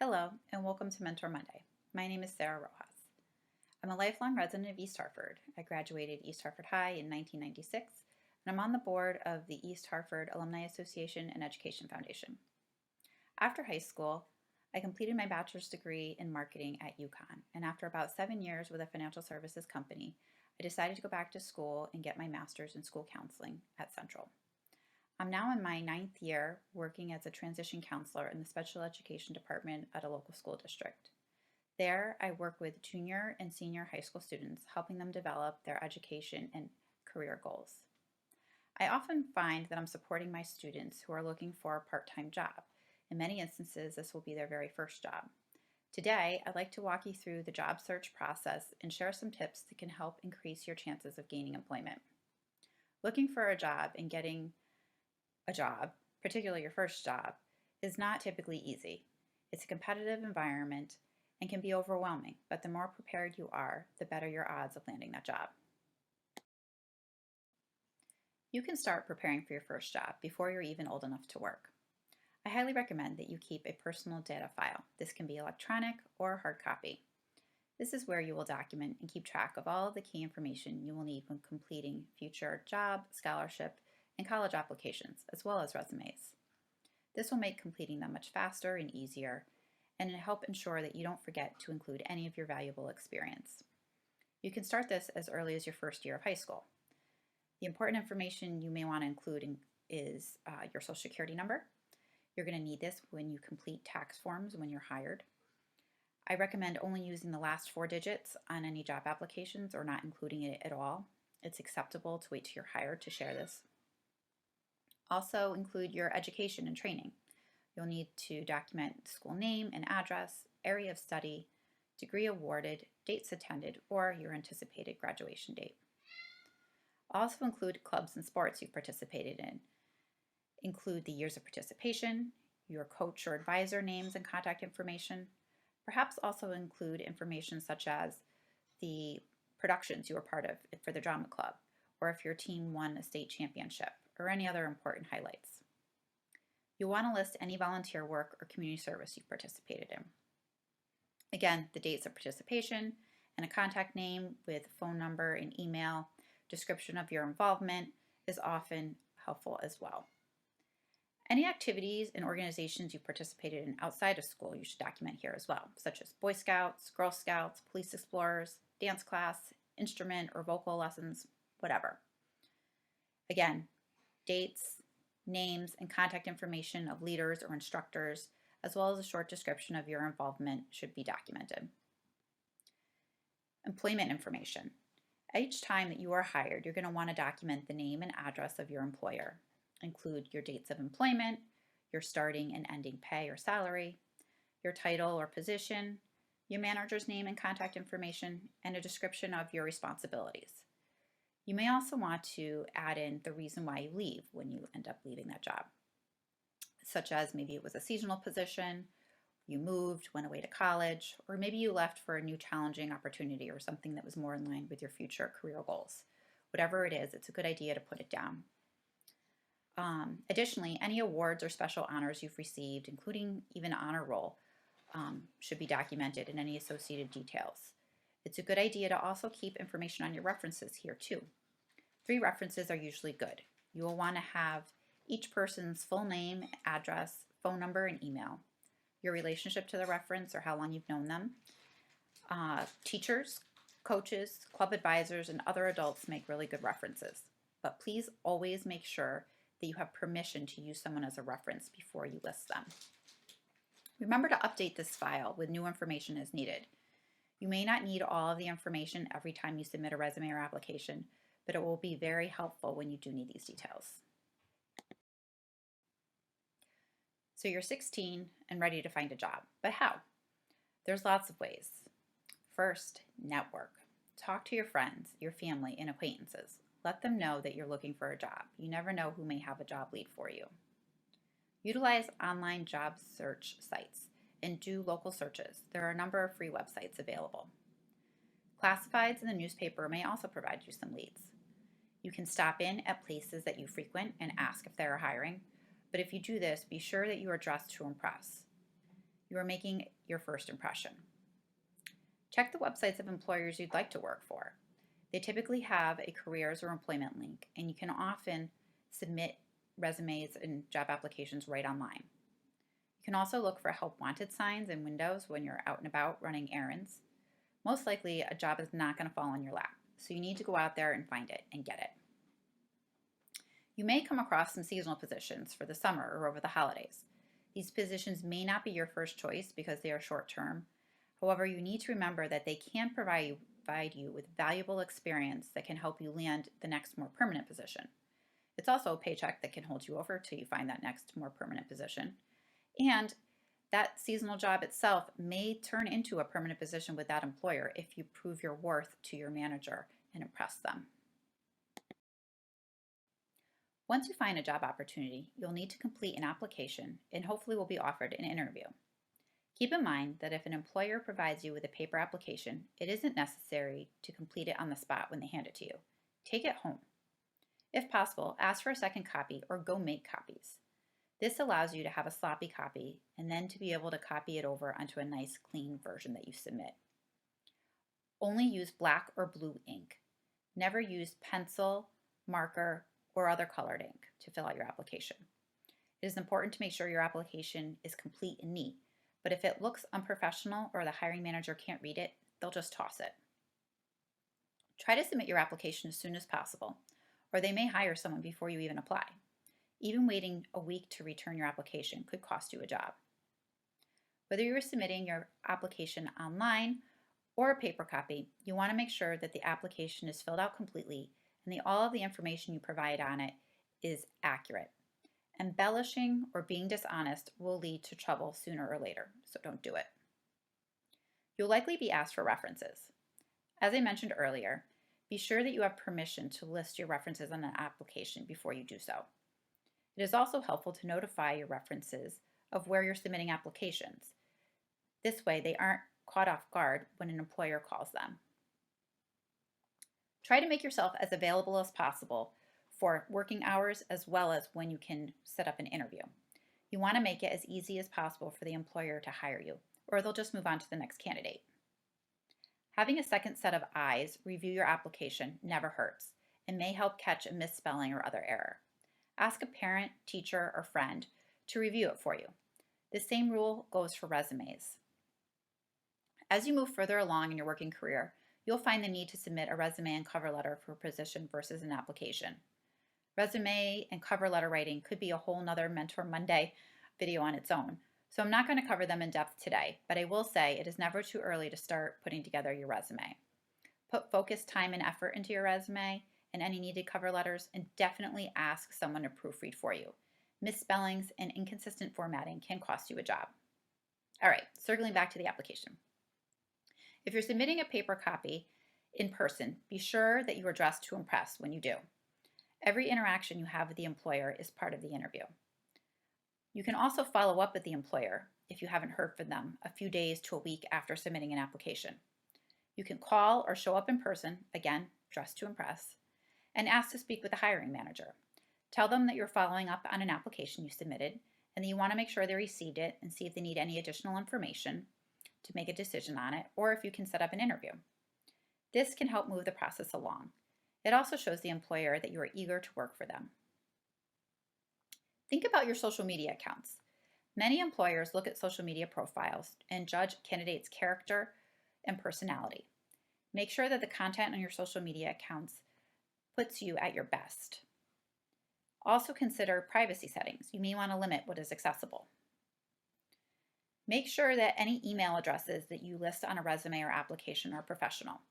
Hello, and welcome to Mentor Monday. My name is Sarah Rojas. I'm a lifelong resident of East Hartford. I graduated East Hartford High in 1996, and I'm on the board of the East Hartford Alumni Association and Education Foundation. After high school, I completed my bachelor's degree in marketing at UConn, and after about 7 years with a financial services company, I decided to go back to school and get my master's in school counseling at Central. I'm now in my 9th year working as a transition counselor in the special education department at a local school district. There, I work with junior and senior high school students, helping them develop their education and career goals. I often find that I'm supporting my students who are looking for a part-time job. In many instances, this will be their very first job. Today, I'd like to walk you through the job search process and share some tips that can help increase your chances of gaining employment. Looking for a job and getting a job, particularly your first job, is not typically easy. It's a competitive environment and can be overwhelming, but the more prepared you are, the better your odds of landing that job. You can start preparing for your first job before you're even old enough to work. I highly recommend that you keep a personal data file. This can be electronic or hard copy. This is where you will document and keep track of all of the key information you will need when completing future job, scholarship, and college applications, as well as resumes. This will make completing them much faster and easier, and help ensure that you don't forget to include any of your valuable experience. You can start this as early as your first year of high school. The important information you may want to include is your social security number. You're going to need this when you complete tax forms when you're hired. I recommend only using the last 4 digits on any job applications or not including it at all. It's acceptable to wait till you're hired to share this. Also include your education and training. You'll need to document school name and address, area of study, degree awarded, dates attended, or your anticipated graduation date. Also include clubs and sports you've participated in. Include the years of participation, your coach or advisor names and contact information. Perhaps also include information such as the productions you were part of for the drama club, or if your team won a state championship, or any other important highlights. You'll want to list any volunteer work or community service you've participated in. Again, the dates of participation and a contact name with phone number and email, description of your involvement is often helpful as well. Any activities and organizations you participated in outside of school you should document here as well, such as Boy Scouts, Girl Scouts, Police Explorers, dance class, instrument or vocal lessons, whatever. Again, dates, names, and contact information of leaders or instructors, as well as a short description of your involvement should be documented. Employment information. Each time that you are hired, you're going to want to document the name and address of your employer. Include your dates of employment, your starting and ending pay or salary, your title or position, your manager's name and contact information, and a description of your responsibilities. You may also want to add in the reason why you leave when you end up leaving that job, such as maybe it was a seasonal position, you moved, went away to college, or maybe you left for a new challenging opportunity or something that was more in line with your future career goals. Whatever it is, it's a good idea to put it down. Additionally, any awards or special honors you've received, including even honor roll, should be documented in any associated details. It's a good idea to also keep information on your references here too. 3 references are usually good. You will want to have each person's full name, address, phone number, and email, your relationship to the reference or how long you've known them. Teachers, coaches, club advisors, and other adults make really good references, but please always make sure that you have permission to use someone as a reference before you list them. Remember to update this file with new information as needed. You may not need all of the information every time you submit a resume or application, but it will be very helpful when you do need these details. So you're 16 and ready to find a job, but how? There's lots of ways. First, network. Talk to your friends, your family, and acquaintances. Let them know that you're looking for a job. You never know who may have a job lead for you. Utilize online job search sites and do local searches. There are a number of free websites available. Classifieds in the newspaper may also provide you some leads. You can stop in at places that you frequent and ask if they are hiring, but if you do this, be sure that you are dressed to impress. you are making your first impression. Check the websites of employers you'd like to work for. They typically have a careers or employment link, and you can often submit resumes and job applications right online. You can also look for help wanted signs in windows when you're out and about running errands. Most likely, a job is not going to fall in your lap, so you need to go out there and find it and get it. You may come across some seasonal positions for the summer or over the holidays. These positions may not be your first choice because they are short term. However, you need to remember that they can provide you with valuable experience that can help you land the next more permanent position. It's also a paycheck that can hold you over till you find that next more permanent position. And that seasonal job itself may turn into a permanent position with that employer if you prove your worth to your manager and impress them. Once you find a job opportunity, you'll need to complete an application and hopefully will be offered an interview. Keep in mind that if an employer provides you with a paper application, it isn't necessary to complete it on the spot when they hand it to you. Take it home. If possible, ask for a second copy or go make copies. This allows you to have a sloppy copy and then to be able to copy it over onto a nice clean version that you submit. Only use black or blue ink. Never use pencil, marker, or other colored ink to fill out your application. It is important to make sure your application is complete and neat, but if it looks unprofessional or the hiring manager can't read it, they'll just toss it. Try to submit your application as soon as possible, or they may hire someone before you even apply. Even waiting a week to return your application could cost you a job. Whether you are submitting your application online or a paper copy, you want to make sure that the application is filled out completely and all of the information you provide on it is accurate. Embellishing or being dishonest will lead to trouble sooner or later, so don't do it. You'll likely be asked for references. As I mentioned earlier, be sure that you have permission to list your references on an application before you do so. It is also helpful to notify your references of where you're submitting applications. This way, they aren't caught off guard when an employer calls them. Try to make yourself as available as possible for working hours as well as when you can set up an interview. You want to make it as easy as possible for the employer to hire you, or they'll just move on to the next candidate. Having a second set of eyes review your application never hurts and may help catch a misspelling or other error. Ask a parent, teacher, or friend to review it for you. The same rule goes for resumes. As you move further along in your working career, you'll find the need to submit a resume and cover letter for a position versus an application. Resume and cover letter writing could be a whole nother Mentor Monday video on its own, so I'm not going to cover them in depth today, but I will say it is never too early to start putting together your resume. Put focused time and effort into your resume and any needed cover letters, and definitely ask someone to proofread for you. Misspellings and inconsistent formatting can cost you a job. All right, circling back to the application. If you're submitting a paper copy in person, be sure that you are dressed to impress when you do. Every interaction you have with the employer is part of the interview. You can also follow up with the employer if you haven't heard from them a few days to a week after submitting an application. You can call or show up in person, again, dressed to impress, and ask to speak with the hiring manager. Tell them that you're following up on an application you submitted and that you want to make sure they received it and see if they need any additional information to make a decision on it, or if you can set up an interview. This can help move the process along. It also shows the employer that you are eager to work for them. Think about your social media accounts. Many employers look at social media profiles and judge candidates' character and personality. Make sure that the content on your social media accounts puts you at your best. Also consider privacy settings. You may want to limit what is accessible. Make sure that any email addresses that you list on a resume or application are professional.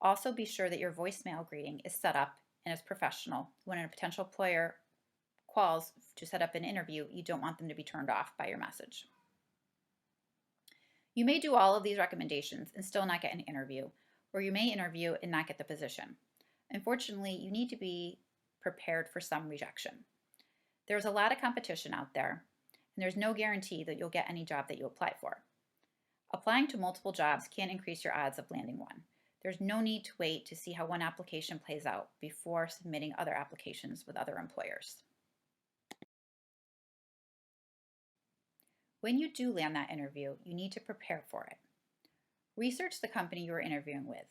Also be sure that your voicemail greeting is set up and is professional. When a potential employer calls to set up an interview, you don't want them to be turned off by your message. You may do all of these recommendations and still not get an interview, or you may interview and not get the position. Unfortunately, you need to be prepared for some rejection. There's a lot of competition out there, and there's no guarantee that you'll get any job that you apply for. Applying to multiple jobs can increase your odds of landing one. There's no need to wait to see how one application plays out before submitting other applications with other employers. When you do land that interview, you need to prepare for it. Research the company you are interviewing with.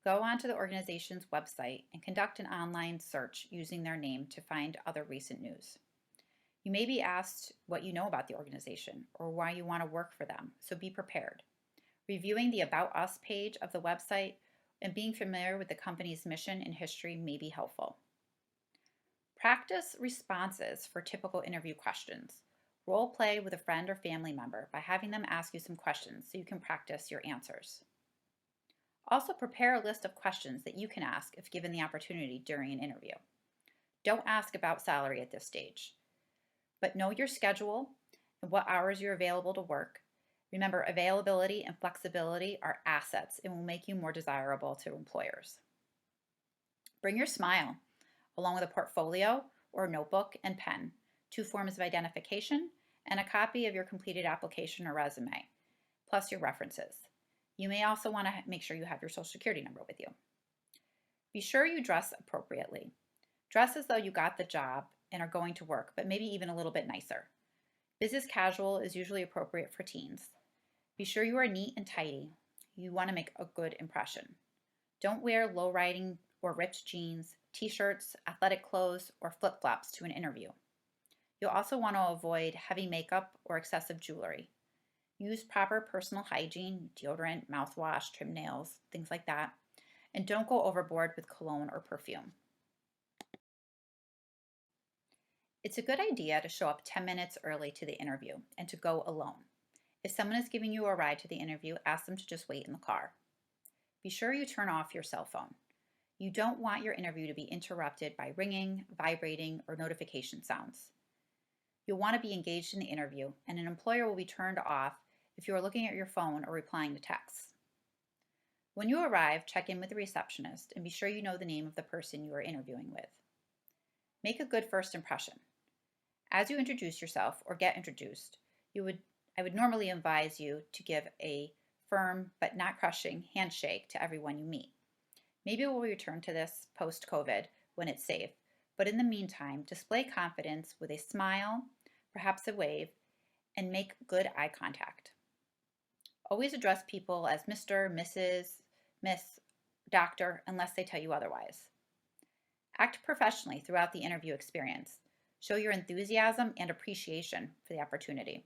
Go onto the organization's website and conduct an online search using their name to find other recent news. You may be asked what you know about the organization or why you want to work for them, so be prepared. Reviewing the About Us page of the website and being familiar with the company's mission and history may be helpful. Practice responses for typical interview questions. Role play with a friend or family member by having them ask you some questions so you can practice your answers. Also, prepare a list of questions that you can ask if given the opportunity during an interview. Don't ask about salary at this stage, but know your schedule and what hours you're available to work. Remember, availability and flexibility are assets and will make you more desirable to employers. Bring your smile, along with a portfolio or notebook and pen, 2 forms of identification, and a copy of your completed application or resume, plus your references. You may also want to make sure you have your social security number with you. Be sure you dress appropriately. Dress as though you got the job and are going to work, but maybe even a little bit nicer. Business casual is usually appropriate for teens. Be sure you are neat and tidy. You want to make a good impression. Don't wear low-riding or ripped jeans, t-shirts, athletic clothes, or flip-flops to an interview. You'll also want to avoid heavy makeup or excessive jewelry. Use proper personal hygiene, deodorant, mouthwash, trim nails, things like that. And don't go overboard with cologne or perfume. It's a good idea to show up 10 minutes early to the interview and to go alone. If someone is giving you a ride to the interview, ask them to just wait in the car. Be sure you turn off your cell phone. You don't want your interview to be interrupted by ringing, vibrating, or notification sounds. You'll want to be engaged in the interview, and an employer will be turned off if you are looking at your phone or replying to texts. When you arrive, check in with the receptionist and be sure you know the name of the person you are interviewing with. Make a good first impression. As you introduce yourself or get introduced, I would normally advise you to give a firm but not crushing handshake to everyone you meet. Maybe we'll return to this post-COVID when it's safe, but in the meantime, display confidence with a smile, perhaps a wave, and make good eye contact. Always address people as Mr., Mrs., Miss, Doctor, unless they tell you otherwise. Act professionally throughout the interview experience. Show your enthusiasm and appreciation for the opportunity.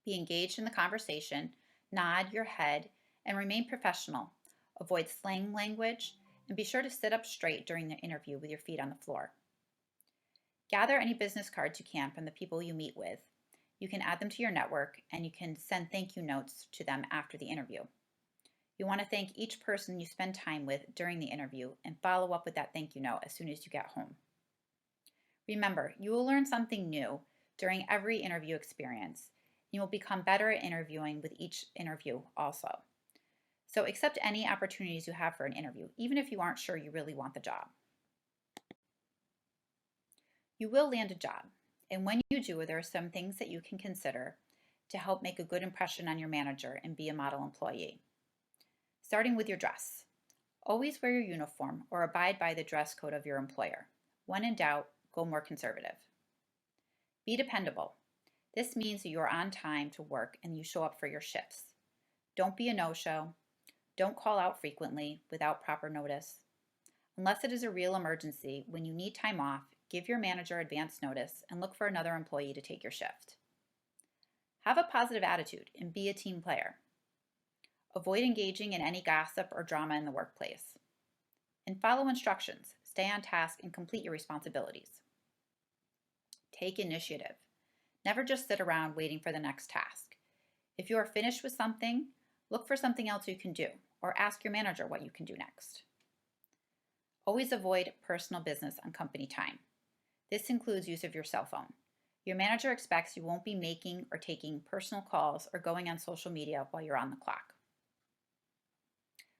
Be engaged in the conversation, nod your head, and remain professional. Avoid slang language, and be sure to sit up straight during the interview with your feet on the floor. Gather any business cards you can from the people you meet with. You can add them to your network, and you can send thank you notes to them after the interview. You want to thank each person you spend time with during the interview and follow up with that thank you note as soon as you get home. Remember, you will learn something new during every interview experience. You will become better at interviewing with each interview also. So accept any opportunities you have for an interview, even if you aren't sure you really want the job. You will land a job, and when you do, there are some things that you can consider to help make a good impression on your manager and be a model employee. Starting with your dress. Always wear your uniform or abide by the dress code of your employer. When in doubt, go more conservative. Be dependable. This means that you are on time to work and you show up for your shifts. Don't be a no-show. Don't call out frequently without proper notice. Unless it is a real emergency, when you need time off, give your manager advance notice and look for another employee to take your shift. Have a positive attitude and be a team player. Avoid engaging in any gossip or drama in the workplace. And follow instructions. Stay on task and complete your responsibilities. Take initiative. Never just sit around waiting for the next task. If you are finished with something, look for something else you can do, or ask your manager what you can do next. Always avoid personal business on company time. This includes use of your cell phone. Your manager expects you won't be making or taking personal calls or going on social media while you're on the clock.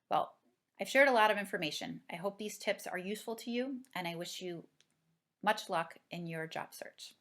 Well, I've shared a lot of information. I hope these tips are useful to you, and I wish you much luck in your job search.